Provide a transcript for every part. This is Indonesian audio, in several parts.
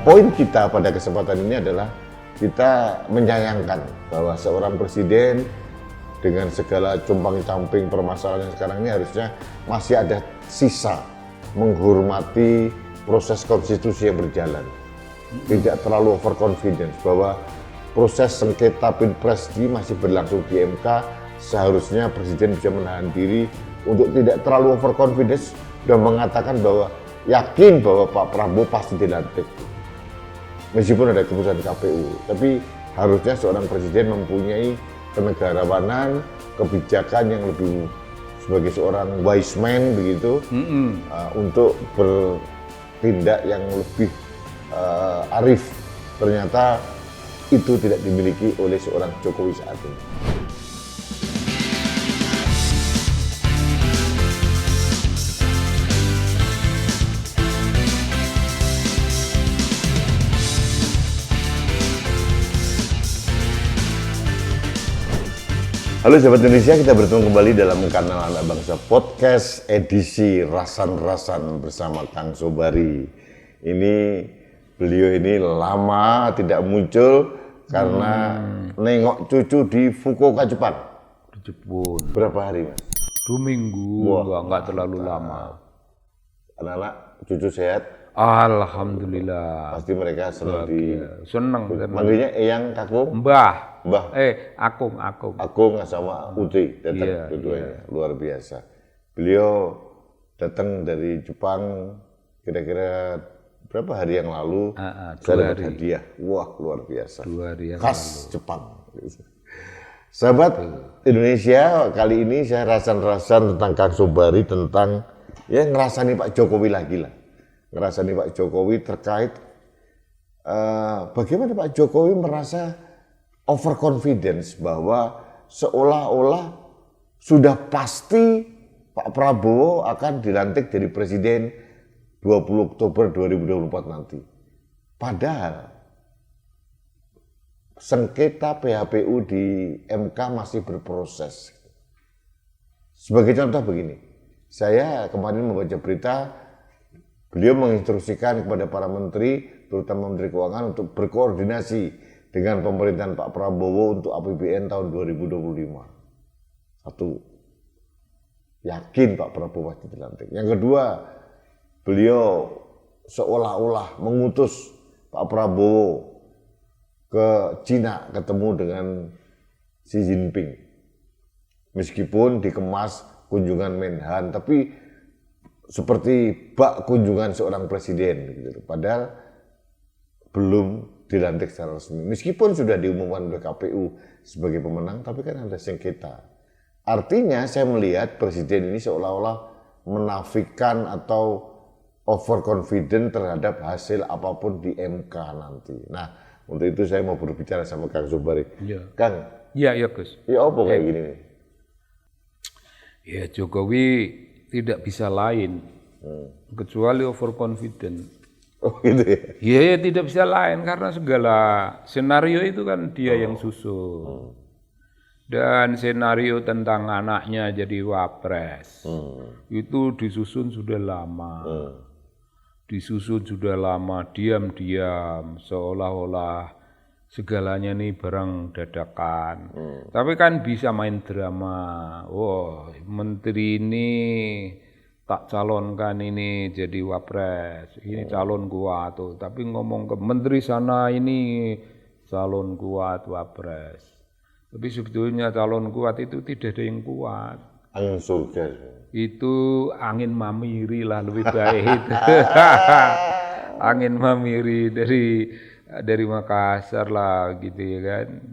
poin kita pada kesempatan ini adalah kita menyayangkan bahwa seorang presiden dengan segala compang-camping permasalahan yang sekarang ini harusnya masih ada sisa menghormati proses konstitusi yang berjalan. Tidak terlalu overconfidence bahwa proses sengketa Pilpres ini masih berlangsung di MK, seharusnya presiden bisa menahan diri untuk tidak terlalu overconfidence dan mengatakan bahwa yakin bahwa Pak Prabowo pasti dilantik. Meskipun ada keputusan KPU, tapi harusnya seorang presiden mempunyai kenegarawanan, kebijakan yang lebih sebagai seorang wise man begitu, untuk bertindak yang lebih arif. Ternyata itu tidak dimiliki oleh seorang Jokowi saat ini. Halo sahabat Indonesia, kita bertemu kembali dalam kanal Anak Bangsa Podcast edisi Rasan-Rasan bersama Kang Sobari. Beliau ini lama tidak muncul karena nengok cucu di Fukuoka, Jepang. Di Jepun. Berapa hari, Mas? 2 minggu, enggak terlalu lama. Anak-anak cucu sehat? Alhamdulillah. Pasti mereka senang senang. Manggilnya Eyang, Kakung? Mbah. Akung. Akung. Akung sama Uti datang dua-duanya. Luar biasa. Beliau datang dari Jepang kira-kira berapa hari yang lalu. Saya dapat hadiah. Wah, luar biasa. 2 hari yang khas lalu. Jepang. Sahabat Indonesia, kali ini saya rasan-rasan tentang Kang Sobari, tentang ngerasani Pak Jokowi lagi lah. Ngerasani Pak Jokowi terkait bagaimana Pak Jokowi merasa overconfidence bahwa seolah-olah sudah pasti Pak Prabowo akan dilantik jadi presiden 20 Oktober 2024 nanti. Padahal sengketa PHPU di MK masih berproses. Sebagai contoh begini, saya kemarin membaca berita, beliau menginstruksikan kepada para menteri, terutama Menteri Keuangan, untuk berkoordinasi dengan pemerintahan Pak Prabowo untuk APBN tahun 2025. Satu, yakin Pak Prabowo pasti dilantik. Yang kedua, beliau seolah-olah mengutus Pak Prabowo ke Cina ketemu dengan Xi Jinping. Meskipun dikemas kunjungan Menhan, tapi seperti bak kunjungan seorang presiden gitu. Padahal belum dilantik secara resmi. Meskipun sudah diumumkan oleh KPU sebagai pemenang, tapi kan ada sengketa. Artinya saya melihat presiden ini seolah-olah menafikan atau overconfident terhadap hasil apapun di MK nanti. Nah, untuk itu saya mau berbicara sama Kang Sobari. Ya. Kang. Iya, Gus. Ya apa kayak gini nih? Ya, Jokowi tidak bisa lain kecuali overconfident. Oh gitu ya? Ya, tidak bisa lain karena segala senario itu kan dia yang susun. Dan senario tentang anaknya jadi wapres itu disusun sudah lama. Disusun sudah lama, diam-diam, seolah-olah segalanya nih barang dadakan. Tapi kan bisa main drama. Wah, menteri ini tak calonkan ini jadi wapres. Ini calon kuat tuh. Tapi ngomong ke menteri sana ini calon kuat wapres. Tapi sebetulnya calon kuat itu tidak ada yang kuat. Angin surga. Itu angin mamiri lah lebih baik itu. Angin mamiri dari Makassar lah gitu ya kan.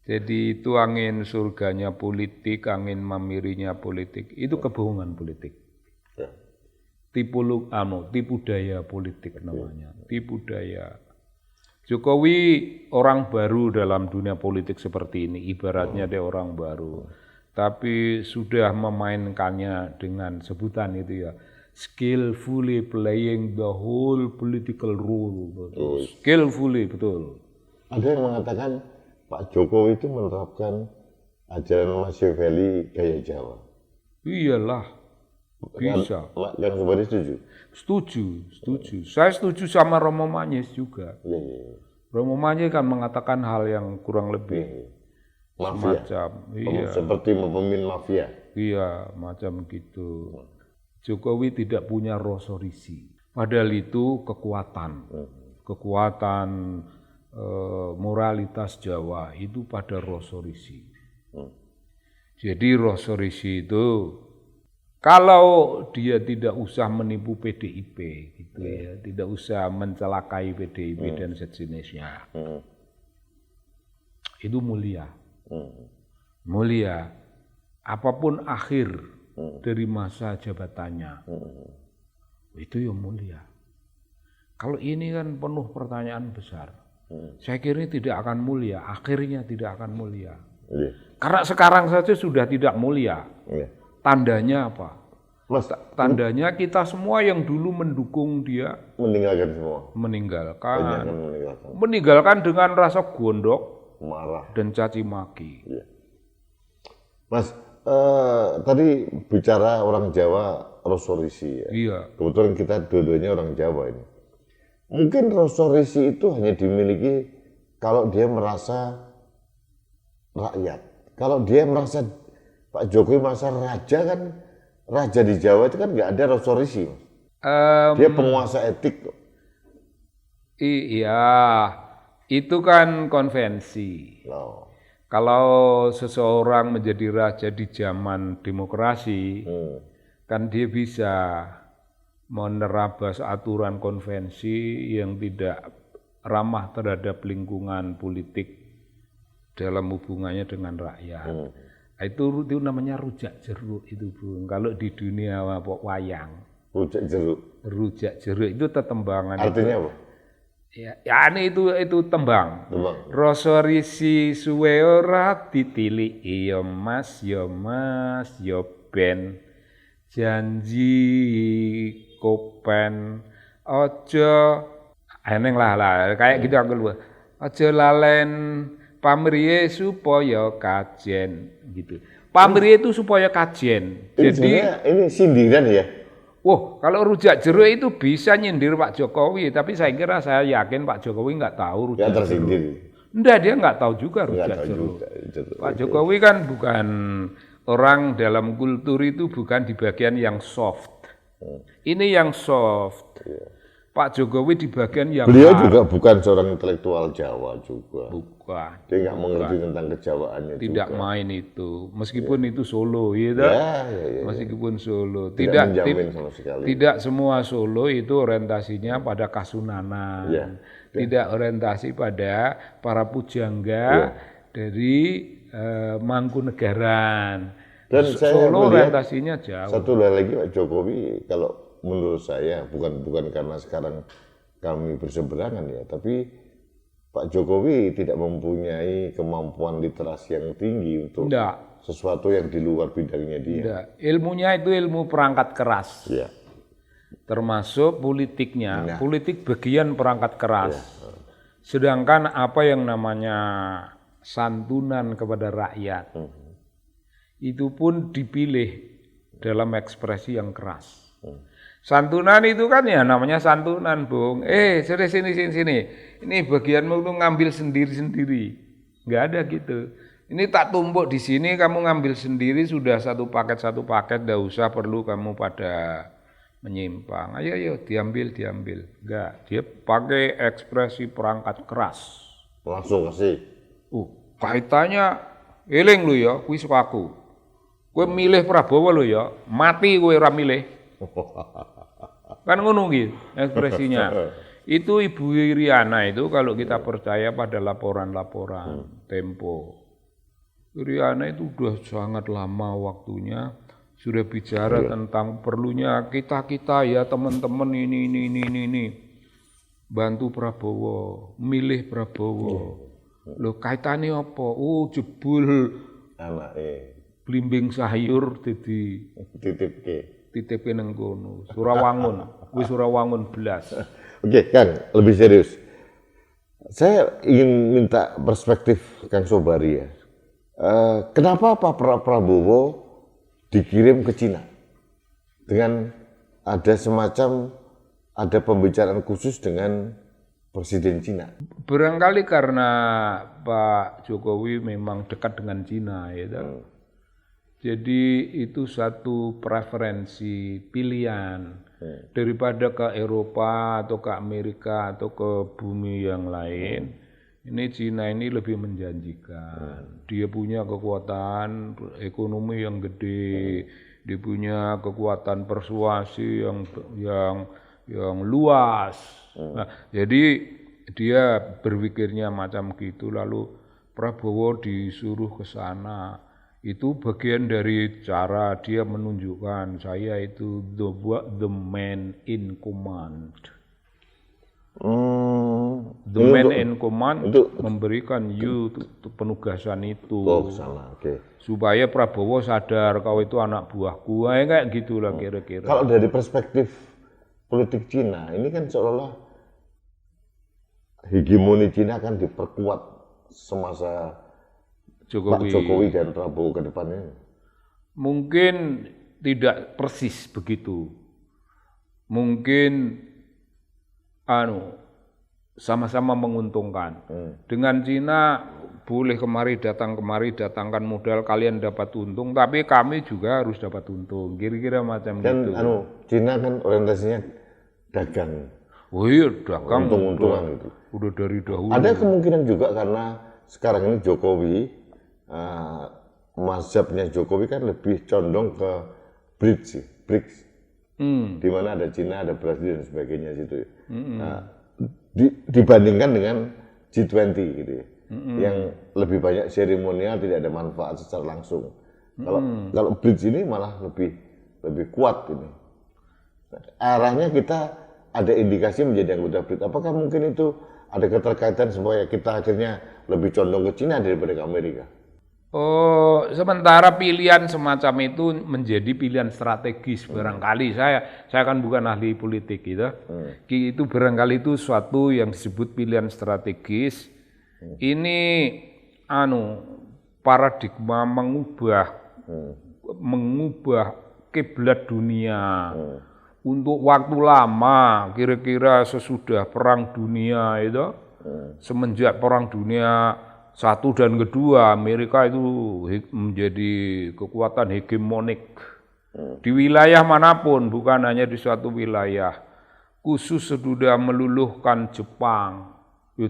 Jadi itu angin surganya politik, angin mamirinya politik. Itu kebohongan politik. Tipu daya politik namanya. Tipu daya. Jokowi orang baru dalam dunia politik seperti ini. Ibaratnya dia orang baru. Tapi sudah memainkannya dengan sebutan itu ya, skillfully playing the whole political role. Betul. Skillfully, betul. Ada yang mengatakan Pak Jokowi itu menerapkan ajaran Machiavelli gaya Jawa. Iyalah, Bisa. Kang Sobari setuju? Setuju. Saya setuju sama Romo Manyies juga. Iya. Romo Manyies kan mengatakan hal yang kurang lebih Mafia. semacam, iya, Seperti pemimpin mafia. iya, macam gitu. Jokowi tidak punya rosorisi. Padahal itu kekuatan moralitas Jawa itu pada rosorisi. Jadi rosorisi itu kalau dia tidak usah menipu PDIP, gitu ya, tidak usah mencelakai PDIP dan sejenisnya, itu mulia. Mulia, apapun akhir dari masa jabatannya, itu yang mulia. Kalau ini kan penuh pertanyaan besar. Saya kira ini tidak akan mulia, akhirnya tidak akan mulia. Karena sekarang saja sudah tidak mulia. Tandanya apa? Mas, Tandanya kita semua yang dulu mendukung dia meninggalkan semua. Meninggalkan dengan rasa gondok, marah dan caci maki. Mas, tadi bicara orang Jawa rosorisi ya. Iya. Kebetulan kita dua-duanya orang Jawa ini. Mungkin rosorisi itu hanya dimiliki kalau dia merasa rakyat. Kalau dia merasa Pak Jokowi merasa raja kan, raja di Jawa itu kan nggak ada rosorisi. Dia penguasa etik. Iya, itu kan konvensi. Kalau seseorang menjadi raja di zaman demokrasi, kan dia bisa menerabas aturan konvensi yang tidak ramah terhadap lingkungan politik dalam hubungannya dengan rakyat. Itu namanya rujak jeruk itu, Bung. Kalau di dunia wayang. Rujak jeruk. Rujak jeruk itu tetembangan. Artinya apa? Ya ini itu tembang. Rosorisi suwe ora ditili ya mas ya ben janji kopen ojo eneng lah kayak gitu aku lupa. Ojo lalen pamriye supaya kajen gitu. Pamriye itu supaya kajen. Jadi ini sindiran ya. Wah, kalau rujak jeruk itu bisa nyindir Pak Jokowi, tapi saya yakin Pak Jokowi nggak tahu rujak jeruk. Enggak, dia nggak tahu juga rujak jeruk. Pak Jokowi kan bukan orang dalam kultur itu bukan di bagian yang soft. Ini yang soft. Pak Jokowi di bagian yang beliau juga bukan seorang intelektual Jawa juga. Bukan. Dia nggak mengerti tentang kejawaannya tidak juga. Main itu, meskipun itu Solo, ya. Meskipun Solo, tidak sama sekali. Tidak semua Solo itu orientasinya pada Kasunanan, tidak orientasi pada para pujangga dari Mangkunegaran. Dan Solo orientasinya jauh. Satu lagi Pak Jokowi, kalau menurut saya bukan karena sekarang kami berseberangan ya, tapi Pak Jokowi tidak mempunyai kemampuan literasi yang tinggi untuk sesuatu yang di luar bidangnya dia. Enggak. Ilmunya itu ilmu perangkat keras. Ya. Termasuk politiknya, politik bagian perangkat keras. Sedangkan apa yang namanya santunan kepada rakyat, itu pun dipilih dalam ekspresi yang keras. Santunan itu kan ya namanya santunan, Bung. Sini. Ini bagianmu tuh ngambil sendiri-sendiri. Nggak ada gitu. Ini tak tumpuk di sini, kamu ngambil sendiri, sudah satu paket, nggak usah perlu kamu pada menyimpang. Ayo, diambil. Nggak, dia pakai ekspresi perangkat keras. Langsung kasih. Kaitannya, eling lu ya, kuwi aku. Kowe milih Prabowo lu ya, mati kowe ora milih. Kan ngono gitu ekspresinya. Itu Ibu Iriana itu kalau kita percaya pada laporan-laporan Tempo. Iriana itu sudah sangat lama waktunya sudah bicara tentang perlunya kita ya teman-teman ini bantu Prabowo, milih Prabowo. Loh kaitannya apa? Jebul blimbing sayur dadi titipke nang kono. Surawangun blas. Oke, Kang, lebih serius. Saya ingin minta perspektif Kang Sobari ya. Kenapa Pak Prabowo dikirim ke Cina? dengan ada semacam ada pembicaraan khusus dengan Presiden Cina. Barangkali karena Pak Jokowi memang dekat dengan Cina, ya. Jadi itu satu preferensi pilihan daripada ke Eropa atau ke Amerika atau ke bumi yang lain. Ini Cina ini lebih menjanjikan. Dia punya kekuatan ekonomi yang gede, dia punya kekuatan persuasi yang luas. Nah, jadi dia berpikirnya macam gitu, lalu Prabowo disuruh ke sana. Itu bagian dari cara dia menunjukkan saya itu the man in command. The man in command itu memberikan you penugasan itu. Salah, okay. Supaya Prabowo sadar kau itu anak buahku, kayak gitulah kira-kira. Kalau dari perspektif politik Cina, ini kan seolah-olah hegemoni Cina akan diperkuat semasa Pak Jokowi dan Prabowo ke depannya. Mungkin tidak persis begitu. Mungkin sama-sama menguntungkan. Dengan Cina boleh datangkan modal, kalian dapat untung, tapi kami juga harus dapat untung. Kira-kira macam kan, gitu. Cina kan orientasinya dagang. Oh iya, dagang. Untung-untungan itu. Udah dari dahulu. Ada kemungkinan juga karena sekarang ini Jokowi, mazhabnya Jokowi kan lebih condong ke BRICS. Di mana ada Cina, ada Brazil dan sebagainya situ. Dibandingkan dengan G20 gitu ya. Yang lebih banyak seremonial, tidak ada manfaat secara langsung. Kalau BRICS ini malah lebih kuat ini. Arahnya kita ada indikasi menjadi anggota BRICS. Apakah mungkin itu ada keterkaitan supaya kita akhirnya lebih condong ke Cina daripada ke Amerika? Oh, sementara pilihan semacam itu menjadi pilihan strategis barangkali. Saya kan bukan ahli politik gitu. Itu barangkali itu suatu yang disebut pilihan strategis. Ini paradigma mengubah kiblat dunia untuk waktu lama, kira-kira sesudah Perang Dunia itu, semenjak Perang Dunia I dan kedua, Amerika itu menjadi kekuatan hegemonik di wilayah manapun, bukan hanya di suatu wilayah. Khusus sudah meluluhkan Jepang.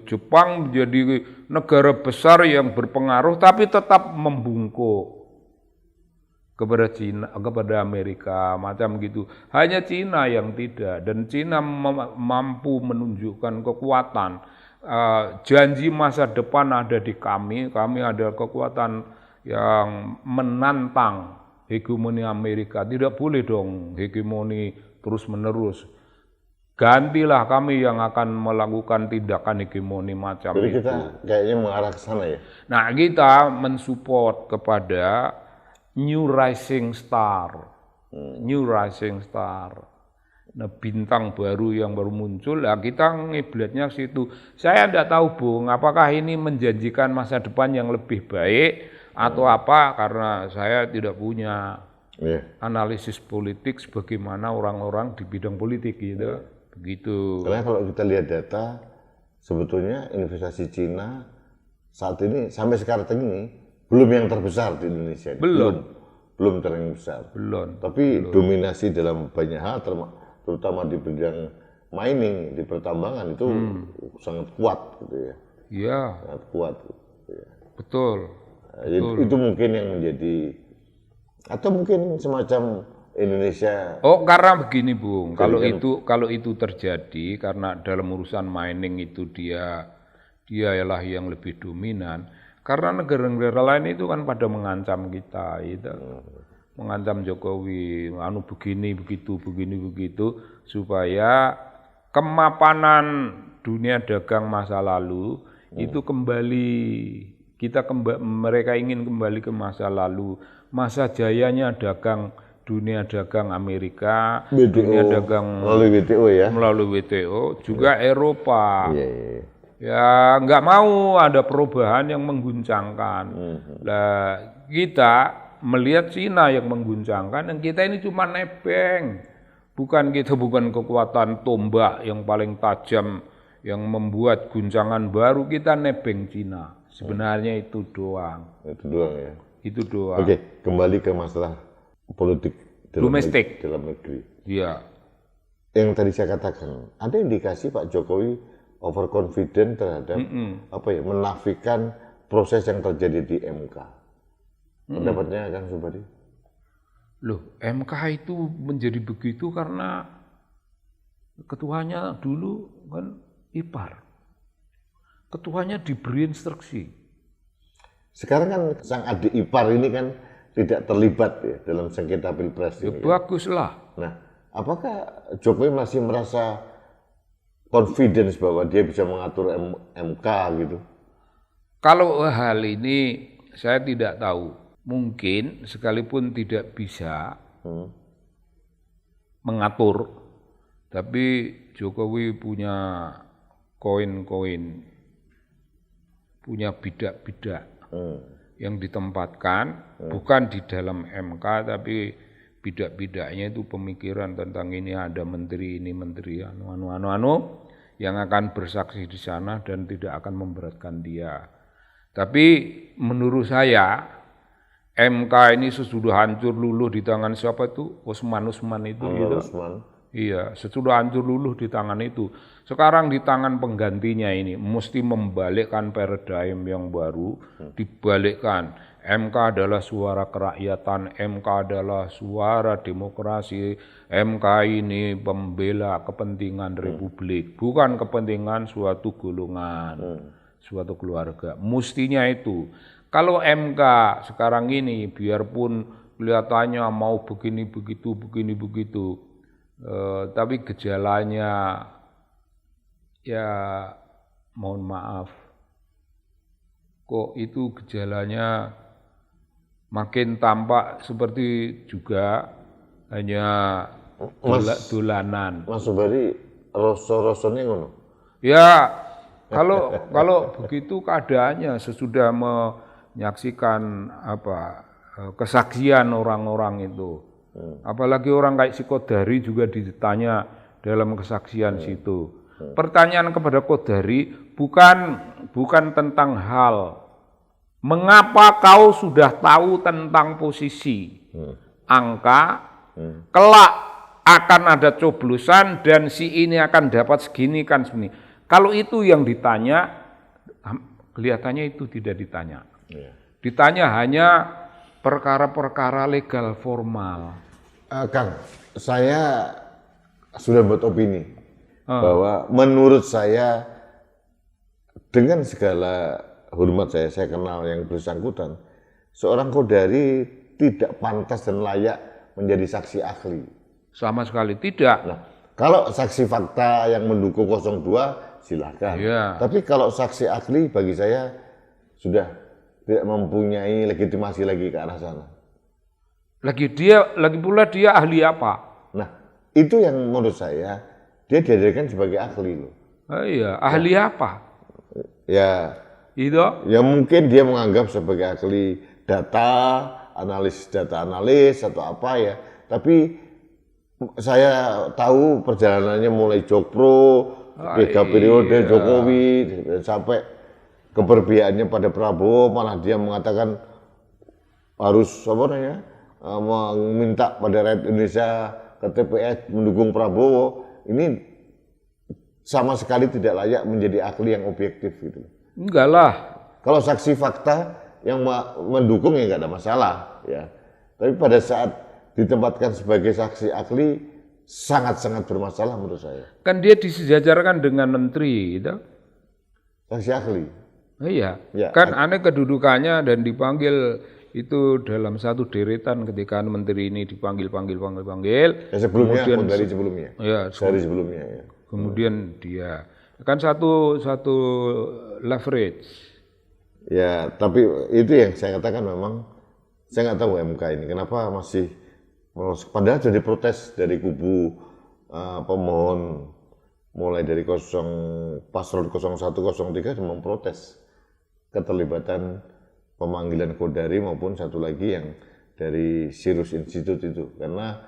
Jepang menjadi negara besar yang berpengaruh, tapi tetap membungkuk kepada Cina, kepada Amerika, macam gitu. Hanya Cina yang tidak, dan Cina mampu menunjukkan kekuatan. Janji masa depan ada di kami ada kekuatan yang menantang hegemoni Amerika. Tidak boleh dong hegemoni terus-menerus. Gantilah kami yang akan melakukan tindakan hegemoni macam jadi itu. Kita kayaknya mengarah ke sana ya? Nah, kita mensupport kepada New Rising Star. New Rising Star. Nah, bintang baru yang baru muncul, kita ngiblatnya ke situ. Saya tidak tahu, Bung, apakah ini menjanjikan masa depan yang lebih baik atau apa, karena saya tidak punya analisis politik sebagaimana orang-orang di bidang politik gitu. Begitu. Karena kalau kita lihat data, sebetulnya investasi Cina saat ini sampai sekarang ini belum yang terbesar di Indonesia. Belum terbesar. Tapi dominasi dalam banyak hal, terutama di bidang mining, di pertambangan itu sangat kuat gitu ya. Iya. Sangat kuat. Gitu ya. Betul. Itu mungkin yang menjadi, atau mungkin semacam Indonesia. Oh, karena begini, Bung. Kalau itu terjadi karena dalam urusan mining itu dia ialah yang lebih dominan. Karena negara-negara lain itu kan pada mengancam kita gitu. Mengancam Jokowi, begini begitu supaya kemapanan dunia dagang masa lalu itu kembali, mereka ingin kembali ke masa lalu, masa jayanya dunia dagang Amerika, dunia dagang melalui WTO ya, melalui WTO, juga Eropa. Ya nggak mau ada perubahan yang mengguncangkan. Nah, kita melihat Cina yang mengguncangkan, dan kita ini cuma nebeng. Bukan kekuatan tombak yang paling tajam yang membuat guncangan baru, kita nebeng Cina. Sebenarnya itu doang. Itu doang ya. Itu doang. Oke, kembali ke masalah politik domestik dalam negeri. Iya. Yang tadi saya katakan, ada indikasi Pak Jokowi overconfident terhadap menafikan proses yang terjadi di MK. Pendapatnya Kang Subari? Loh, MK itu menjadi begitu karena ketuanya dulu kan ipar. Ketuanya diberi instruksi. Sekarang kan sang adik ipar ini kan tidak terlibat ya dalam sengketa pilpres Ya ini. baguslah. Nah, apakah Jokowi masih merasa confidence bahwa dia bisa mengatur MK gitu? Kalau hal ini saya tidak tahu. Mungkin sekalipun tidak bisa mengatur, tapi Jokowi punya koin-koin, punya bidak-bidak yang ditempatkan bukan di dalam MK, tapi bidak-bidaknya itu pemikiran tentang ini ada menteri, ini menteri, anu yang akan bersaksi di sana dan tidak akan memberatkan dia. Tapi menurut saya MK ini sesudah hancur luluh di tangan siapa itu? Usman itu gitu. Iya, sesudah hancur luluh di tangan itu. Sekarang di tangan penggantinya ini mesti membalikkan paradigm yang baru, dibalikkan. MK adalah suara kerakyatan, MK adalah suara demokrasi, MK ini pembela kepentingan republik, bukan kepentingan suatu golongan, suatu keluarga. Mustinya itu. Kalau MK sekarang ini biarpun kelihatannya mau begini begitu, tapi gejalanya ya mohon maaf, kok itu gejalanya makin tampak seperti juga hanya dolanan. Mas Subari, rasa-rasanya ngono? Ya, kalau begitu keadaannya sesudah menyaksikan kesaksian orang-orang itu. Apalagi orang kayak si Kodari juga ditanya dalam kesaksian situ. Pertanyaan kepada Kodari bukan tentang hal mengapa kau sudah tahu tentang posisi angka, kelak akan ada coblosan dan si ini akan dapat segini kan segini. Kalau itu yang ditanya, kelihatannya itu tidak ditanya. Ditanya hanya perkara-perkara legal formal. Kang, saya sudah buat opini bahwa menurut saya dengan segala hormat saya kenal yang bersangkutan, seorang Kodari tidak pantas dan layak menjadi saksi ahli. Sama sekali tidak. Nah, kalau saksi fakta yang mendukung 02 silakan. Iya. Tapi kalau saksi ahli bagi saya sudah tidak mempunyai legitimasi lagi ke arah sana. Lagi pula dia ahli apa? Nah, itu yang menurut saya dia dihadirkan sebagai ahli loh. Oh iya, ahli apa? Ya, Itu? ya mungkin dia menganggap sebagai ahli data analis atau apa ya. Tapi saya tahu perjalanannya mulai Jokpro, 3 periode Jokowi sampai keberpihakannya pada Prabowo, malah dia mengatakan harus meminta pada rakyat Indonesia ke TPS mendukung Prabowo. Ini sama sekali tidak layak menjadi ahli yang objektif gitu. Enggak lah. Kalau saksi fakta yang mendukung ya nggak ada masalah ya. Tapi pada saat ditempatkan sebagai saksi ahli sangat-sangat bermasalah menurut saya. Kan dia disejajarkan dengan menteri gitu. Saksi ahli. Iya. Ya, Kan aneh kedudukannya dan dipanggil itu dalam satu deretan ketika menteri ini dipanggil. Ya, sebelumnya kemudian dari sebelumnya. Ya, Dari sebelumnya ya. kemudian dia kan satu leverage. Ya, tapi itu yang saya katakan memang saya nggak tahu MK ini kenapa masih padahal jadi protes dari kubu pemohon mulai dari paslon 0103 memprotes keterlibatan pemanggilan Kodari maupun satu lagi yang dari Sirus Institute itu, karena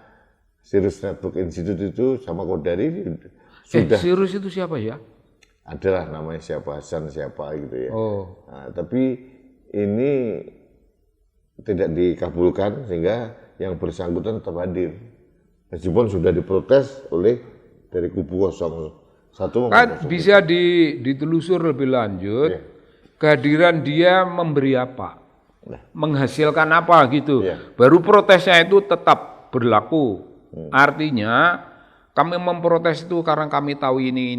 Sirus Network Institute itu sama Kodari sudah Sirus itu siapa ya? adalah namanya siapa, Hasan siapa gitu ya. Oh. Nah, tapi ini tidak dikabulkan sehingga yang bersangkutan tetap hadir. Meskipun sudah diprotes oleh dari kubu 01. Kan bisa ditelusur lebih lanjut, kehadiran dia memberi apa? Menghasilkan apa gitu. Baru protesnya itu tetap berlaku. Artinya kami memprotes itu karena kami tahu ini,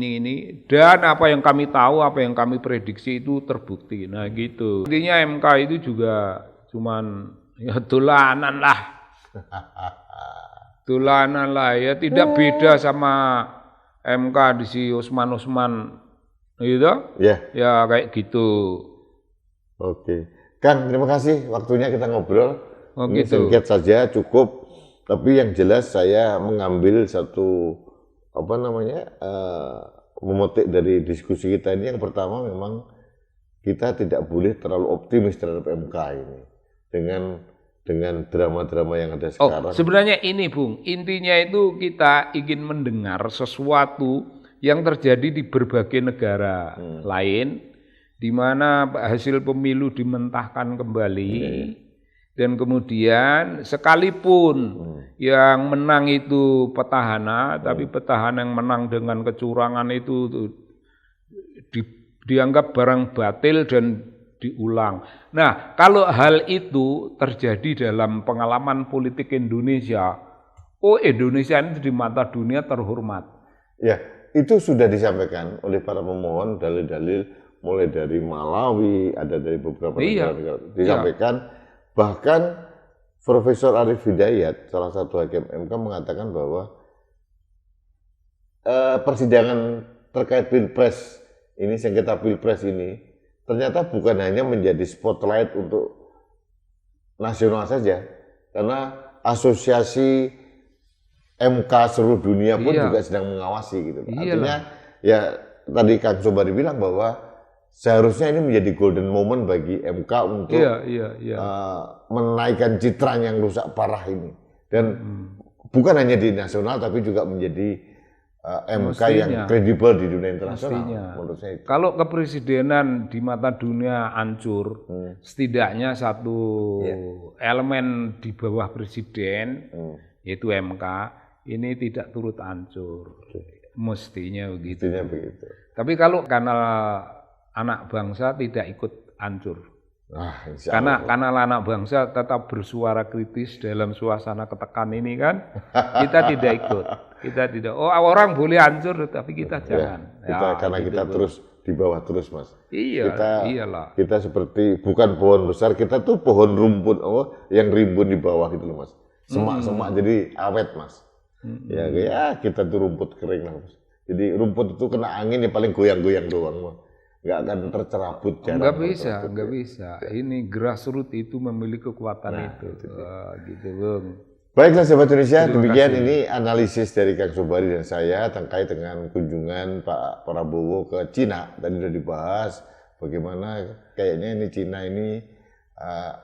dan apa yang kami tahu, apa yang kami prediksi itu terbukti. Nah gitu. Intinya MK itu juga cuman ya dolanan lah. Dolanan lah ya, tidak beda sama MK di si Usman gitu. Ya kayak gitu. Oke. Kang, terima kasih waktunya kita ngobrol. Ini Gitu. singkat saja, cukup. Tapi yang jelas saya mengambil satu memetik dari diskusi kita ini. Yang pertama memang kita tidak boleh terlalu optimis terhadap MK ini dengan drama-drama yang ada sekarang. Sebenarnya ini Bung, intinya itu kita ingin mendengar sesuatu yang terjadi di berbagai negara lain, di mana hasil pemilu dimentahkan kembali, dan kemudian sekalipun yang menang itu petahana, tapi petahana yang menang dengan kecurangan itu dianggap barang batil dan diulang. Nah, kalau hal itu terjadi dalam pengalaman politik Indonesia, Indonesia ini di mata dunia terhormat. Ya, itu sudah disampaikan oleh para pemohon, dalil-dalil mulai dari Malawi, ada dari beberapa negara disampaikan. Bahkan Profesor Arief Hidayat, salah satu hakim MK, mengatakan bahwa persidangan terkait pilpres ini, sengketa pilpres ini, ternyata bukan hanya menjadi spotlight untuk nasional saja, karena asosiasi MK seluruh dunia pun juga sedang mengawasi gitu. Artinya ya tadi Kang Sobari bilang bahwa seharusnya ini menjadi golden moment bagi MK untuk menaikkan citra yang rusak parah ini, dan bukan hanya di nasional tapi juga menjadi MK yang kredibel di dunia internasional. Menurut saya itu. Kalau kepresidenan di mata dunia hancur, setidaknya satu elemen di bawah presiden, yaitu MK, ini tidak turut hancur. Mestinya begitu. Tapi kalau kanal anak bangsa tidak ikut hancur. Karena anak bangsa tetap bersuara kritis dalam suasana ketekan ini kan, kita tidak ikut. Kita tidak. Orang boleh hancur, tapi kita jangan. Karena kita terus di bawah terus, Mas. Iyalah. Kita seperti bukan pohon besar, kita tuh pohon rumput yang rimbun di bawah gitu loh, Mas. Semak-semak jadi awet, Mas. Ya kita tuh rumput kering lah, Mas. Jadi rumput itu kena angin ya paling goyang-goyang doang, Mas. Nggak akan tercerabut. Nggak bisa. Ini grassroots itu memiliki kekuatan itu. Gitu, Bung. Baiklah sahabat Indonesia, demikian ini analisis dari Kang Sobari dan saya terkait dengan kunjungan Pak Prabowo ke Cina. Tadi sudah dibahas bagaimana kayaknya ini Cina ini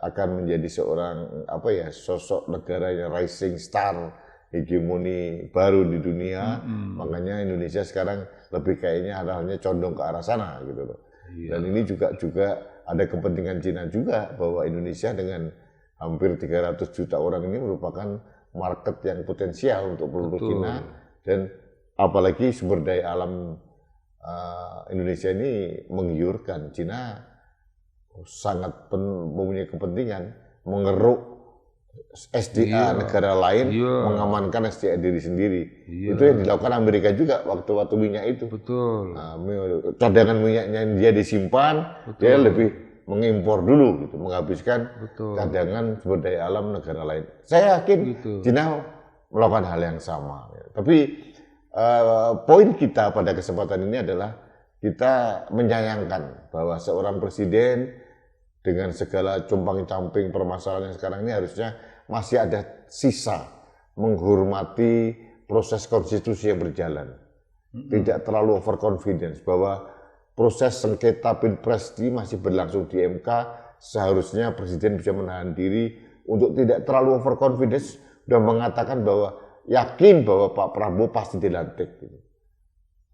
akan menjadi seorang sosok negara yang rising star, hegemoni baru di dunia. Makanya Indonesia sekarang lebih kayaknya arahnya condong ke arah sana gitu loh. Dan ini juga ada kepentingan Cina juga bahwa Indonesia dengan hampir 300 juta orang ini merupakan market yang potensial untuk produk Cina, dan apalagi sumber daya alam Indonesia ini menggiurkan. Cina sangat mempunyai kepentingan mengeruk SDA negara lain, mengamankan SDA diri sendiri. Itu yang dilakukan Amerika juga waktu minyak itu. Cadangan minyaknya dia disimpan, dia lebih mengimpor dulu gitu, menghabiskan cadangan sumber daya alam negara lain. Saya yakin Cina melakukan hal yang sama. Tapi poin kita pada kesempatan ini adalah kita menyayangkan bahwa seorang presiden dengan segala compang-camping permasalahan yang sekarang ini harusnya masih ada sisa menghormati proses konstitusi yang berjalan. Tidak terlalu overconfidence bahwa proses sengketa pilpres ini masih berlangsung di MK, seharusnya presiden bisa menahan diri untuk tidak terlalu overconfidence sudah mengatakan bahwa yakin bahwa Pak Prabowo pasti dilantik. Gitu.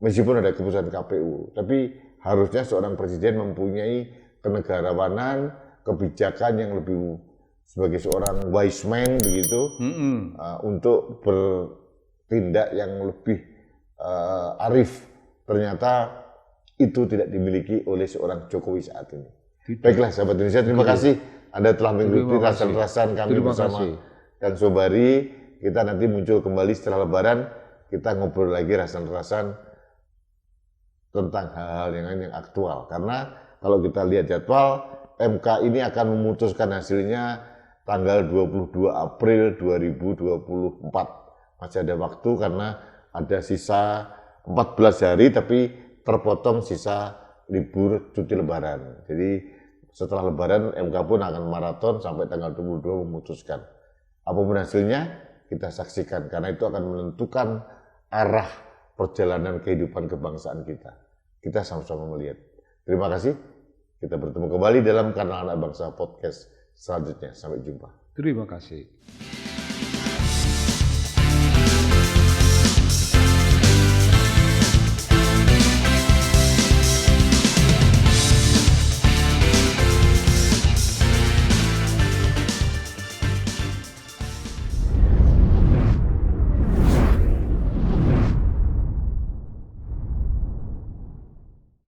Meskipun ada keputusan KPU, tapi harusnya seorang presiden mempunyai kenegarawanan, kebijakan yang lebih sebagai seorang wise man begitu, untuk bertindak yang lebih arif. Ternyata itu tidak dimiliki oleh seorang Jokowi saat ini. Baiklah sahabat Indonesia, terima kasih Anda telah mengikuti rasan-rasan kami bersama Kang Sobari. Kita nanti muncul kembali setelah Lebaran, kita ngobrol lagi rasan-rasan tentang hal-hal yang aktual. Karena kalau kita lihat jadwal, MK ini akan memutuskan hasilnya tanggal 22 April 2024. Masih ada waktu karena ada sisa 14 hari tapi terpotong sisa libur cuti Lebaran. Jadi setelah Lebaran MK pun akan maraton sampai tanggal 22 memutuskan. Apapun hasilnya kita saksikan karena itu akan menentukan arah perjalanan kehidupan kebangsaan kita. Kita sama-sama melihat. Terima kasih. Kita bertemu kembali dalam Kanal Anak Bangsa Podcast selanjutnya. Sampai jumpa. Terima kasih.